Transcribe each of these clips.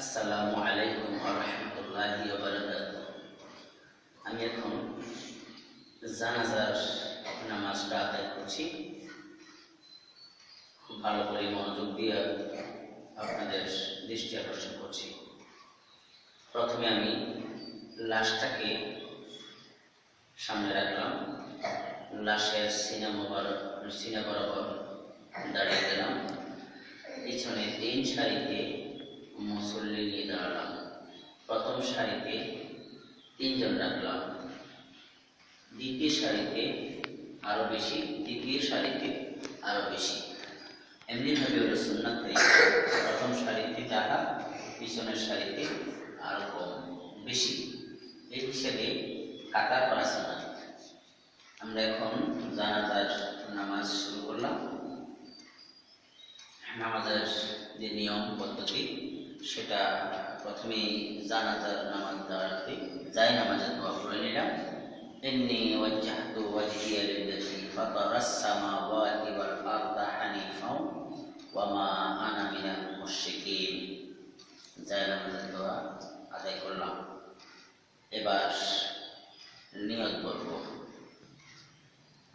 আসসালামু আলাইকুম ওয়া রাহমাতুল্লাহি ওয়া বারাকাতুহু। আমি এখন জানাজার নামাজটা আদায় করছি। খুব ভালো করে মনোযোগ দিয়ে আপনাদের দৃষ্টি আকর্ষণ করছি। প্রথমে আমি লাশটাকে সামনে রাখলাম, লাশের সিনা বরাবর দাঁড়িয়ে গেলাম। পিছনে 3 সারিতে মুসল্লি নিয়ে দাঁড়ালাম। প্রথম সারিতে 3 জন রাখলাম, দ্বিতীয় সারিতে আরো বেশি, তৃতীয় সারিতে আরো বেশি। এমনিভাবে ওটা সুন্নাত তরিকা, প্রথম সারিতে যারা, পিছনের সারিতে আরো কম বেশি, এই হিসেবে কাতার করা সুন্নাত। আমরা এখন জানাজার নামাজ শুরু করলাম। নামাজের যে নিয়ম পদ্ধতি সেটা প্রথমেই জানাজার নামাজ দাঁড়াতে যাই নামাজের দোয়া পড়ে নিলাম। ইন্নী ওয়াজ্জাহতু ওয়াজহিয়া লিল্লাযী ফাতারাস সামাওয়াতি ওয়াল আরদা হানিফাও ওয়া মা আনা মিনাল মুশরিকিন। যাই নামাজের দোয়া আদায় করলাম। এবার নিয়ত করব।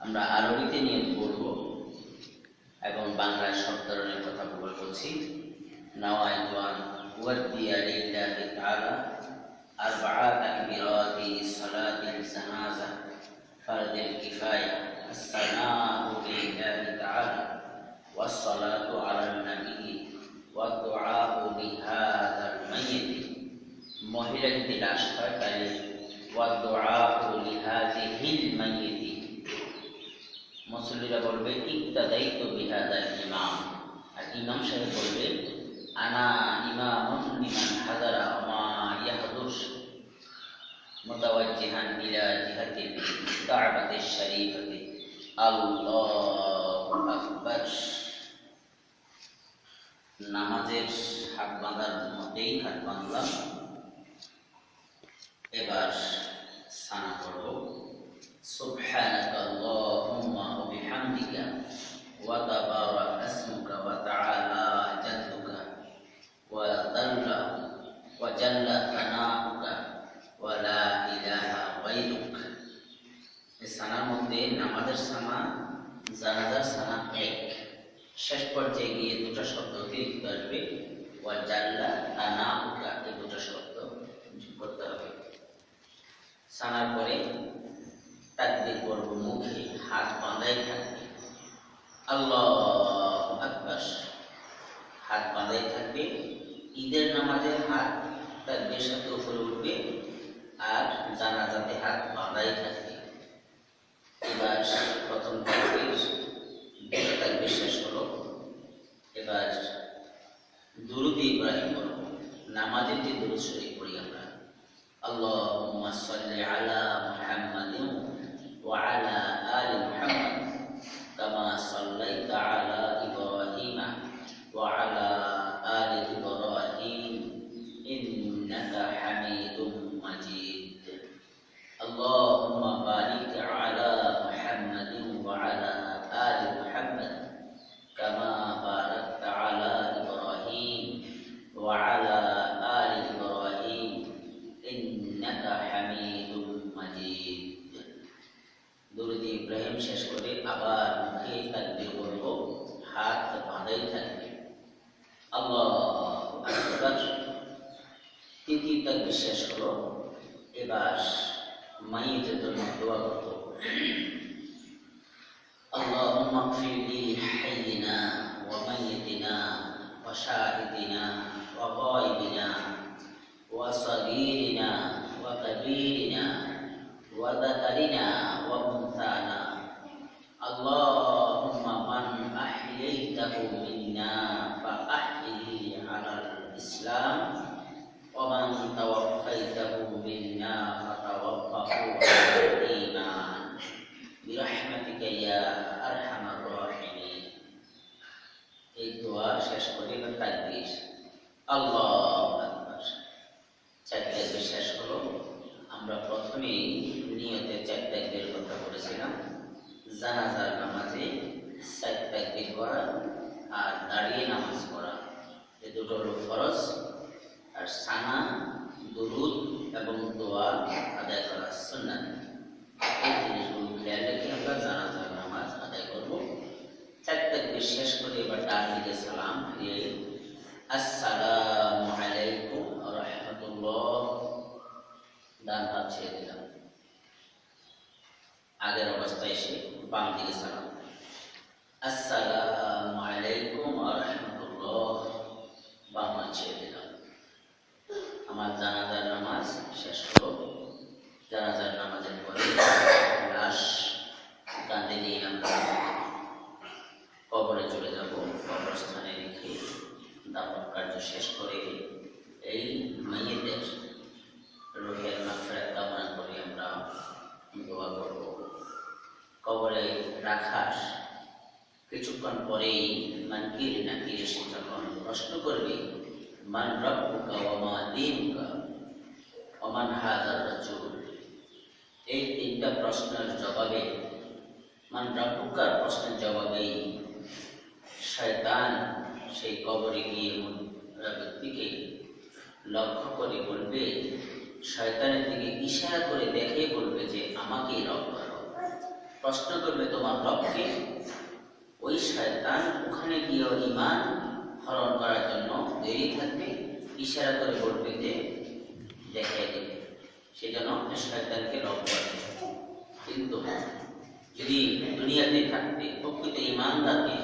আমরা আরবিতে নিয়ত করব এবং বাংলায় সব ধরনের কথা বলছি। নাওয়াইতু আন উওয়াদ্দিয়া লিল্লাহি তাআলা আরবাআ তাকবীরাতি সালাতিল জানাজা ফারদুল কিফায়া আসসালামু লিল্লাহি তাআলা ওয়াস সালাতু আলান নবী ওয়া দুআউ লিহাযাল মাইয়িত। মহিলা যদি লাশ হয় তাহলে ওয়া দুআউ লিহাযিহিল মাইয়িত। মুসল্লিরা বলবে ইক্তাদাইতু বিহাদাল ইমাম, আর ইমাম সাহেব বলবে আনা ইমামুন লিমান হাযারা ওয়া মা ইয়াহদুর, মুতাওয়াজ্জিহান ইলা জিহাতিল কা'বাতিশ শরীফাতি। আল্লাহু আকবার। নামাজের হাত বাঁধার মধ্যেই হাত বাঁধলাম। এবার সানা করব। সুবহানাকা আল্লাহুম্মা ওয়া বিহামদিকা ওয়া তাবারাকা ইসমুকা ওয়া তাআলা জাদ্দুকা ওয়া জাল্লা সানাউকা ওয়া লা ইলাহা গায়রুক। এই সানার মধ্যে নামাজের সানা, জানাজার সানা এক। শেষ পর্যায়ে গিয়ে দুটো শব্দ অতিরিক্ত আসবে, ওয়া জাল্লা সানাউকা, এই দুটো শব্দ যোগ করতে হবে। সানার পরে তাকবীর পড়ব, মুখে হাত বাঁধাই থাকবে। আল্লাহু আকবার, হাত বাঁধাই থাকবে। ঈদের নামাজে হাত তাকবীর সাথে উপরে উঠবে, আর জানাজাতে হাত বাঁধাই থাকবে। এবার প্রথম তাকবীর, দুটো তাকবীর শেষ হলো। এবার দুরূদ ইব্রাহিম পড়ব। নামাজের যে দুরূদ শরীফ পড়ি আমরা, আল্লাহুম্মা সাল্লি আলা মুহাম্মাদিন ওয়া আলা আলি মুহাম্মাদ কামা সাল্লাইতা আলা ইব্রাহিম ওয়া আলা আলি ইব্রাহিম ইন্নাকা হামিদুম মাজিদ। আল্লাহুম্মা বারিক আলা মুহাম্মাদিন ওয়া আলা আলি মুহাম্মাদ কামা বারাকতা আলা ইব্রাহিম ওয়া আলা আলি ইব্রাহিম ইন্নাকা হামিদুম মাজিদ। দুরূদ ইব্রাহিম শেষ করে আবার মুখে তাকবীর করব, হাত বাঁধাই থাকবে। আল্লাহু আকবার। তৃতীয় তাকবীর শেষ হলো। এবার মাইয়িতের জন্য দোয়া করব। আল্লাহুম্মা ইগফির লি হাইয়িনা ওয়া মাইয়িতিনা ওয়া শাহিদিনা ওয়া গায়িবিনা ওয়া সাগীরিনা ওয়া কাবীরিনা ওয়া যাকারিনা ওয়া উনসানা। আল্লাহুম্মা মান আহইয়াইতাহু মিন্না ফা আহইহি আলাল ইসলাম ওয়া মান তাওয়াফফাইতাহু মিন্না ফাতাওয়াফফাহু আলাল ঈমান বিরাহমাতিকা ইয়া আরহামার রাহিমিন। এই দোয়া শেষ করে এবার তাকবীর, আল্লাহু আকবার। 4 তাকবীর শেষ হলো। আমরা প্রথমেই নিয়তে 4 তাকবীর কথা বলেছিলাম। জানাজার নামাজে 4 তাকবীর করা আর দাঁড়িয়ে নামাজ পড়া, এই দুটো হলো ফরজ। আর সানা, দুরুদ এবং দোয়া আদায় করা সুন্নাত। এই জিনিসগুলো খেয়াল রেখে আমরা জানাজার নামাজ আদায় করব। 4 তাকবীর শেষ করে এবার ডান দিকে সালাম ফিরিয়ে আসসালামু আলাইকুম ওয়া রাহমাতুল্লাহ, ডান হাত ছেড়ে দিলাম। আগের অবস্থায় এসে বাম দিকে সালাম, আসসালামু আলাইকুম ওয়া রাহমাতুল্লাহ, বাম হাত ছেড়ে দিলাম। আমার জানাজার নামাজ শেষ হলো। জানাজার নামাজের পরে লাশ কাঁধে নিয়ে আমরা কবরে চলে যাব। কবরস্থানে রেখে দাফন কার্য শেষ করে এই মাইয়িতের রুহের মাগফিরাত কামনা করে আমরা দোয়া করব। কবরে রাখার কিছুক্ষণ পরেই মানকির নাকির এসে যখন প্রশ্ন করবে মান রাব্বুকা ওয়া মা দীনুকা ওয়া মান হাযার রাজুল, এই 3টা প্রশ্নের জবাবে, মান রাব্বুকার প্রশ্নের জবাবেই শয়তান সেই কবরে গিয়ে ব্যক্তিকে লক্ষ্য করে বলবে, শয়তানের দিকে ইশারা করে দেখিয়ে বলবে যে আমাকেই রব করো। প্রশ্ন করবে তোমার রবকে। ওই শয়তান ওখানে গিয়ে ঈমান হরণ করার জন্য দেরি থাকবে, ইশারা করে বলবে যে দেখিয়ে দেবে, সেজন্য শয়তানকে রব করে। কিন্তু যদি দুনিয়াতে থাকতে প্রকৃত ঈমানদারকে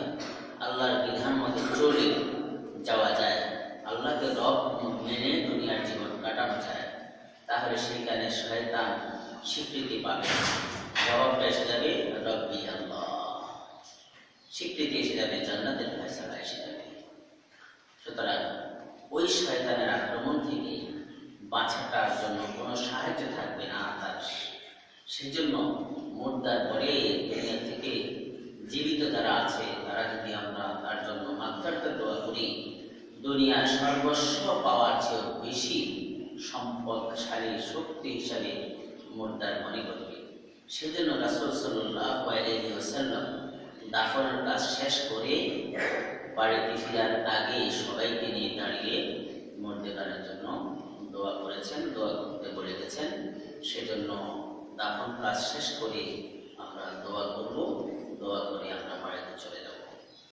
আল্লাহর বিধান মতো চলে যাওয়া যায়, আল্লাহকে রব মেনে দুনিয়ার জীবন কাটানো যায়, তাহলে সেখানে শয়তান স্বীকৃতি পাবে। জবাবটা এসে যাবে রব্বি আল্লাহ, স্বীকৃতি এসে যাবে, জান্নাতের ফয়সালা এসে যাবে। সুতরাং ওই শয়তানের আক্রমণ থেকে বাঁচাটার জন্য কোনো সাহায্য থাকবে না তার। সেজন্য মুর্দার পরে দুনিয়া থেকে জীবিত যারা আছে তারা যদি আমরা তার জন্য মাগফিরাতের দোয়া করি, দুনিয়ার সর্বস্ব পাওয়ার চেয়েও বেশি সম্পদশালী শক্তি হিসাবে মুর্দার মনে করবে। সেজন্য রাসূল সাল্লাল্লাহু আলাইহি ওয়াসাল্লাম দাফনের কাজ শেষ করে বাড়িতে ফেরার আগে সবাইকে নিয়ে দাঁড়িয়ে মুর্দার জন্য দোয়া করেছেন, দোয়া করতে বলে গেছেন। সেজন্য দাফন কাজ শেষ করে আমরা দোয়া করব, দোয়া করে আমরা